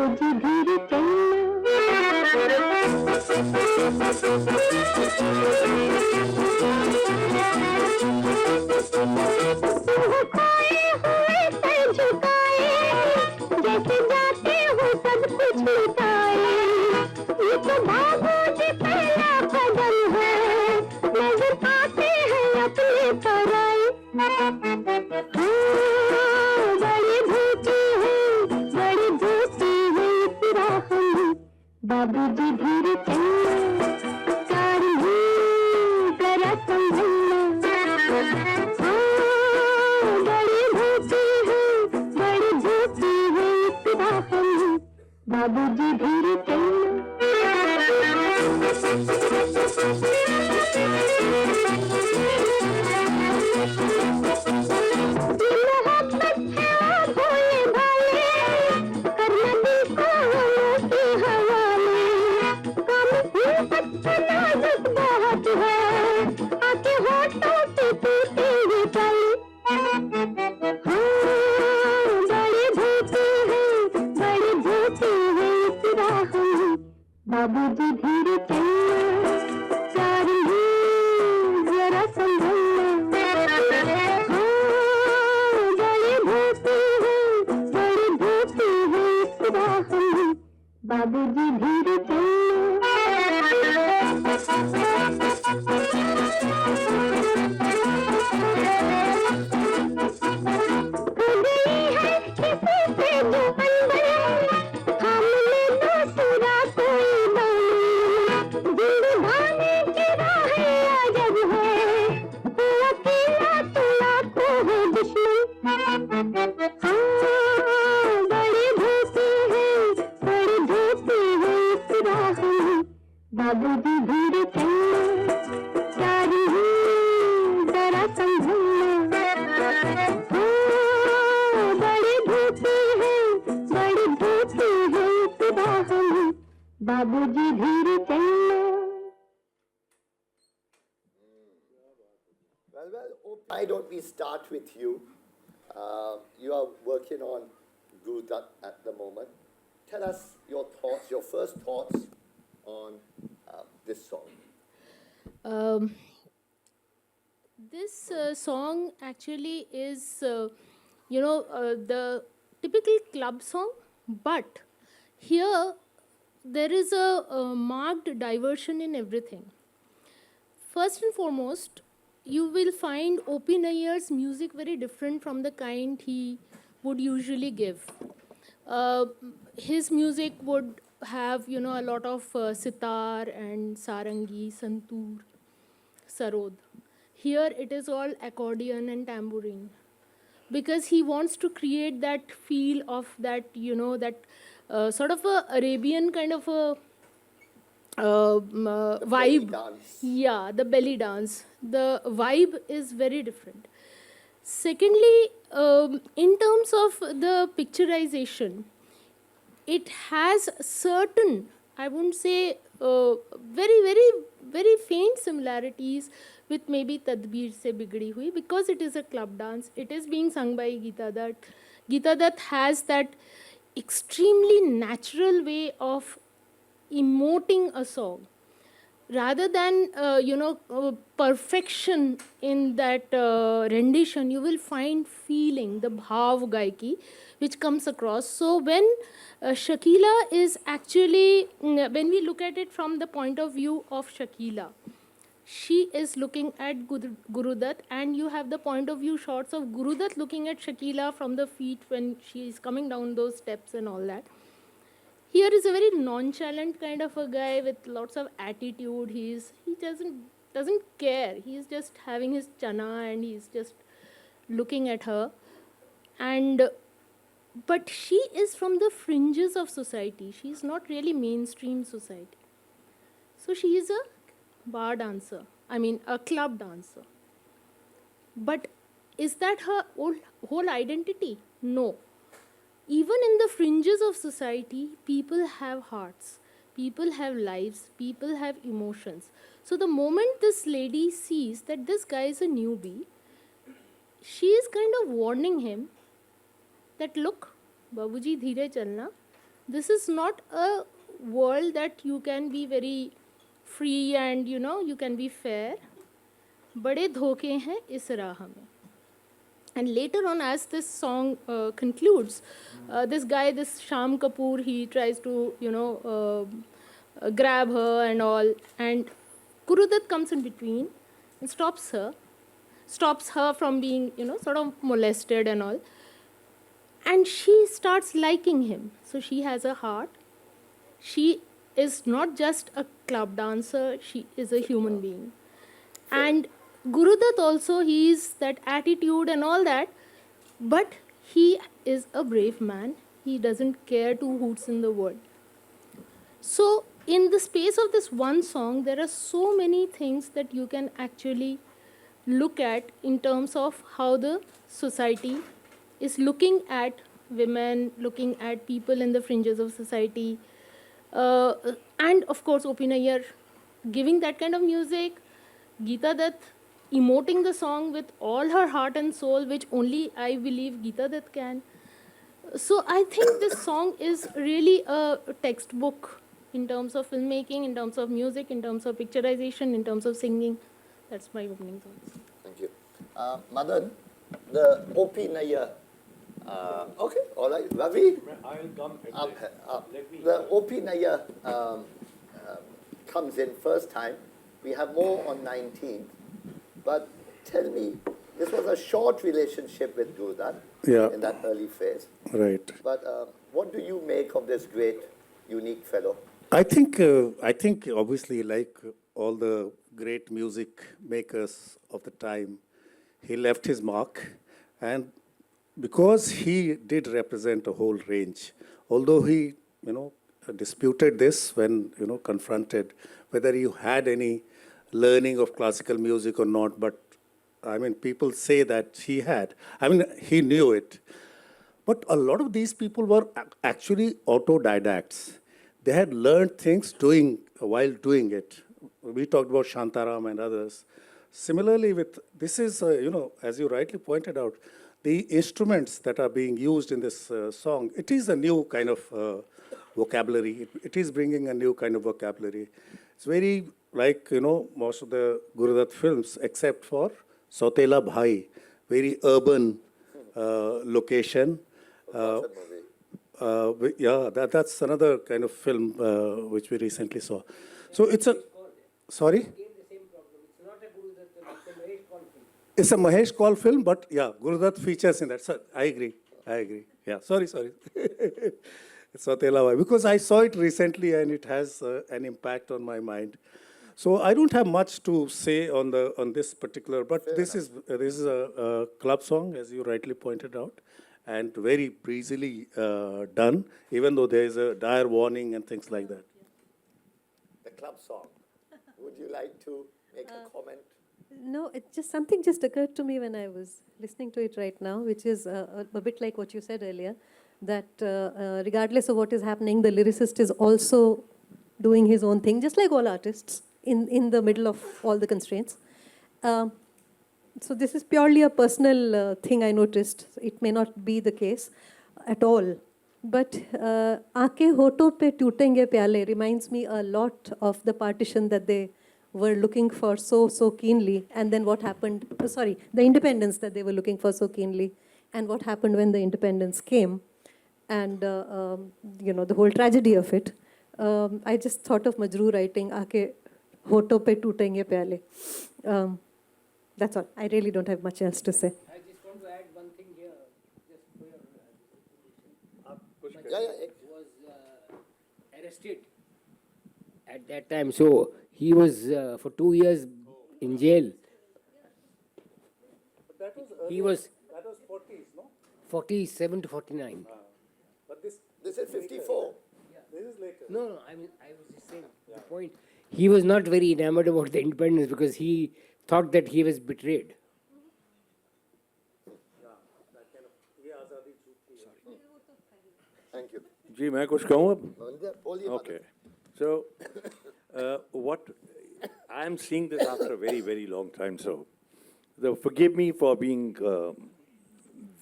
बाबूजी धीरे चलना। खोए हुए सर झुकाए, जैसे जाते हो सब कुछ लुटाए। ये तो बाबूजी पहला कदम है, नजर आते हैं अपने पराए। बड़ी धोती है, बड़ी धोती है इस राह में, बाबूजी धीरे चलना, सारी जरा संभलना। बड़ी धोती है, बड़ी धोती है इस राह में, बाबूजी धीरे चलना। बाबूजी धीरे चलना, सारी जरा संभलना। बड़ी धोती है, बड़ी धोती है इस राह में, बाबूजी धीरे चलना। गई है किसी से जो अनबन, हमने दूसरा कोई नहीं। जिंदगानी की राहें अजब है, वो अकेला तो लाखों है दुश्मन। बड़ी धोती है, बड़ी धोती है इस राह में, बाबूजी धीरे चलना, सारी जरा संभलना। बड़ी धोती है, बड़ी धोती है इस राह में, बाबूजी धीरे चलना। Well, why don't we start with you? You are working on Guru Dutt at the moment. Tell us your thoughts, your first thoughts on this song. This song actually is, the typical club song, but here there is a marked diversion in everything. First and foremost, you will find O.P. Nayyar's music very different from the kind he would usually give. His music would have, a lot of sitar and sarangi, santoor, sarod. Here it is all accordion and tambourine, because he wants to create that feel of that, that sort of a Arabian kind of a Belly vibe. dance. Yeah, the belly dance. The vibe is very different. Secondly, in terms of the picturization, it has certain, I wouldn't say very, very, very faint similarities with maybe Tadbir Se Bigdi Hui, because it is a club dance. It is being sung by Geeta Dutt. Geeta Dutt has that extremely natural way of emoting a song, rather than perfection in that rendition. You will find feeling, the bhav gaiki, which comes across. So when Shakila is actually, when we look at it from the point of view of Shakila, she is looking at Guru Dutt, and you have the point of view shots of Guru Dutt looking at Shakila from the feet when she is coming down those steps and all that. Here is a very nonchalant kind of a guy with lots of attitude. He doesn't care. He is just having his chana and he's just looking at her. But she is from the fringes of society. She is not really mainstream society. So she is a bar dancer. A club dancer. But is that her whole identity? No. Even in the fringes of society, people have hearts, people have lives, people have emotions. So the moment this lady sees that this guy is a newbie, she is kind of warning him that, look, Babuji Dheere Chalna, this is not a world that you can be very free and you can be fair. बड़े धोखे हैं इस राह में. And later on, as this song concludes, this guy, this Sham Kapoor, he tries to, grab her and all. And Guru Dutt comes in between and stops her from being, sort of molested and all. And she starts liking him. So she has a heart. She is not just a club dancer, she is a human being. And Guru Dutt also, he's that attitude and all that, but he is a brave man. He doesn't care two hoots in the world. So, in the space of this one song, there are so many things that you can actually look at in terms of how the society is looking at women, looking at people in the fringes of society. And of course, O.P. Nayyar giving that kind of music, Geeta Dutt emoting the song with all her heart and soul, which only I believe Geeta Dutt can. So I think this song is really a textbook in terms of filmmaking, in terms of music, in terms of picturization, in terms of singing. That's my opening thoughts. Thank you. Madan, the O.P. Nayyar. Okay, all right. Ravi? I'll come at this. The O.P. Nayyar comes in first time. We have more on 19th. But tell me, this was a short relationship with Guru Dutt in that early phase. Right. But what do you make of this great, unique fellow? I think obviously, like all the great music makers of the time, he left his mark. And because he did represent a whole range, although he, disputed this when, confronted whether you had any learning of classical music or not, but I mean, people say that he had. I mean, he knew it. But a lot of these people were actually autodidacts. They had learned things while doing it. We talked about Shantaram and others. Similarly, this is, as you rightly pointed out, the instruments that are being used in this song, it is a new kind of vocabulary. It is bringing a new kind of vocabulary. It's very like, most of the Guru Dutt films, except for Sautela Bhai, very urban location. That's another kind of film which we recently saw. So it's a, sorry? It's a Mahesh Kaul film, but yeah, Guru Dutt features in that. So I agree. Yeah, sorry. It's Sautela Bhai, because I saw it recently and it has an impact on my mind. So I don't have much to say on this particular, but this is a club song, as you rightly pointed out, and very breezily done, even though there is a dire warning and things like that. The club song. Would you like to make a comment? No, it just something just occurred to me when I was listening to it right now, which is a bit like what you said earlier, that regardless of what is happening, the lyricist is also doing his own thing, just like all artists, in the middle of all the constraints. So this is purely a personal thing I noticed. It may not be the case at all. But Aanke Hoton Pe Tootenge Pyale reminds me a lot of the partition that they were looking for so keenly, and then what happened, the independence that they were looking for so keenly, and what happened when the independence came, and the whole tragedy of it. I just thought of Majrooh writing, Aanke Hoton Pe Tootenge Pyale. That's all. I really don't have much else to say. I just want to add one thing here, just for your Yeah. was arrested at that time. So he was for 2 years in jail. That was He was 40s, no? 47 to 49. But this This is 54. is later. No, I mean, I was just saying the point. He was not very enamored about the independence because he thought that he was betrayed. Thank you. जी मैं कुछ कहूँ अब? Only Okay. So, what I am seeing this after a very, very long time. So, forgive me for being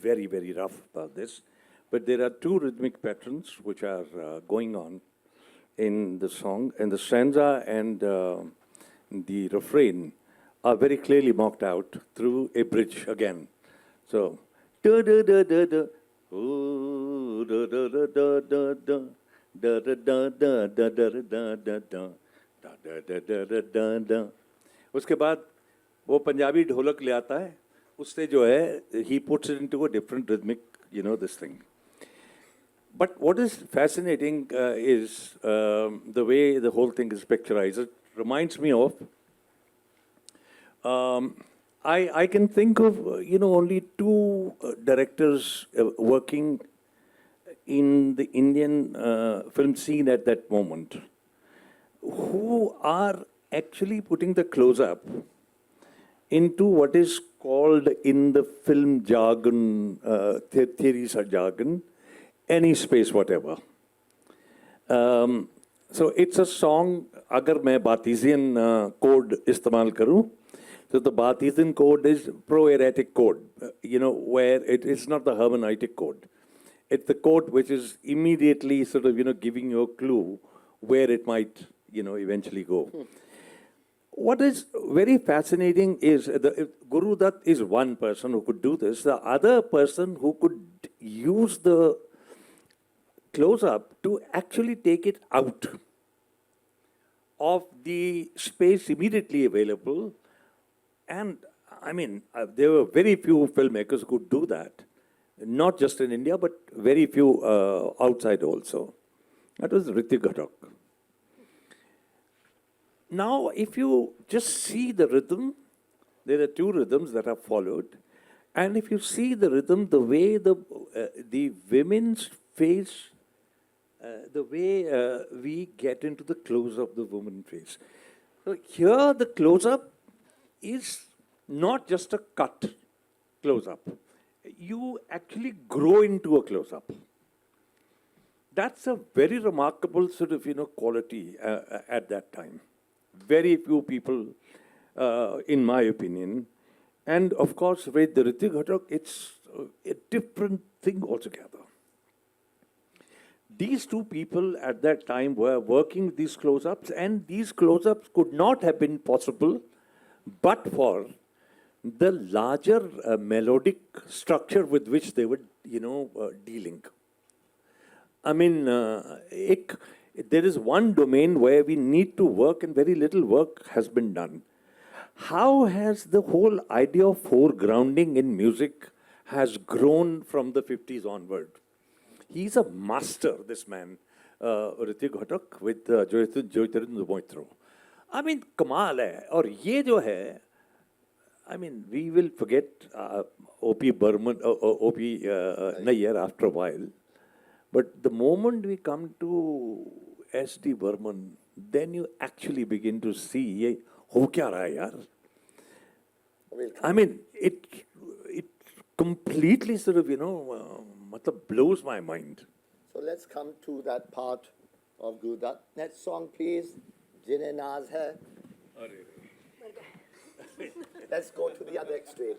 very, very rough about this, but there are two rhythmic patterns which are going on in the song, and the stanza and the refrain are very clearly marked out through a bridge again. So, da da da da da, oh, da da da da da da, da da da da da da da da da, da da da da da da. उसके बाद वो पंजाबी ढोलक ले आता है, उससे जो है he puts it into a different rhythmic, this thing. But what is fascinating is the way the whole thing is picturized. It reminds me of, I can think of, only two directors working in the Indian film scene at that moment who are actually putting the close-up into what is called in the film jargon, theories or jargon, any space, whatever. So it's a song, agar main Barthesian code istemal karu, so the Barthesian code is pro-erratic code, where it is not the hermeneutic code. It's the code which is immediately sort of, giving you a clue where it might, eventually go. What is very fascinating is Guru Dutt is one person who could do this. The other person who could use the close-up to actually take it out of the space immediately available. And I mean, there were very few filmmakers who could do that, not just in India, but very few outside also. That was Hrithik Ghatak. Now, if you just see the rhythm, there are two rhythms that are followed. And if you see the rhythm, the way the women's face, the way we get into the close of the woman face. So here the close-up is not just a cut close-up. You actually grow into a close-up. That's a very remarkable sort of, quality at that time. Very few people, in my opinion. And of course, with the Hrithik Ghatak, it's a different thing altogether. These two people at that time were working with these close-ups, and these close-ups could not have been possible but for the larger melodic structure with which they were, dealing. I mean, there is one domain where we need to work and very little work has been done. How has the whole idea of foregrounding in music has grown from the 50s onward? He's a master, this man, Hrithik Ghatak, with Jyotirindra Moitro. I mean, kamal hai. Aur ye jo hai, I mean, we will forget O.P. Nayyar after a while. But the moment we come to S.D. Burman, then you actually begin to see, ye ho kya raha hai yaar? I mean, it completely sort of, blows my mind. So let's come to that part of Guru Dutt. Next song, please. Jine Naaz Hai. Let's go to the other extreme.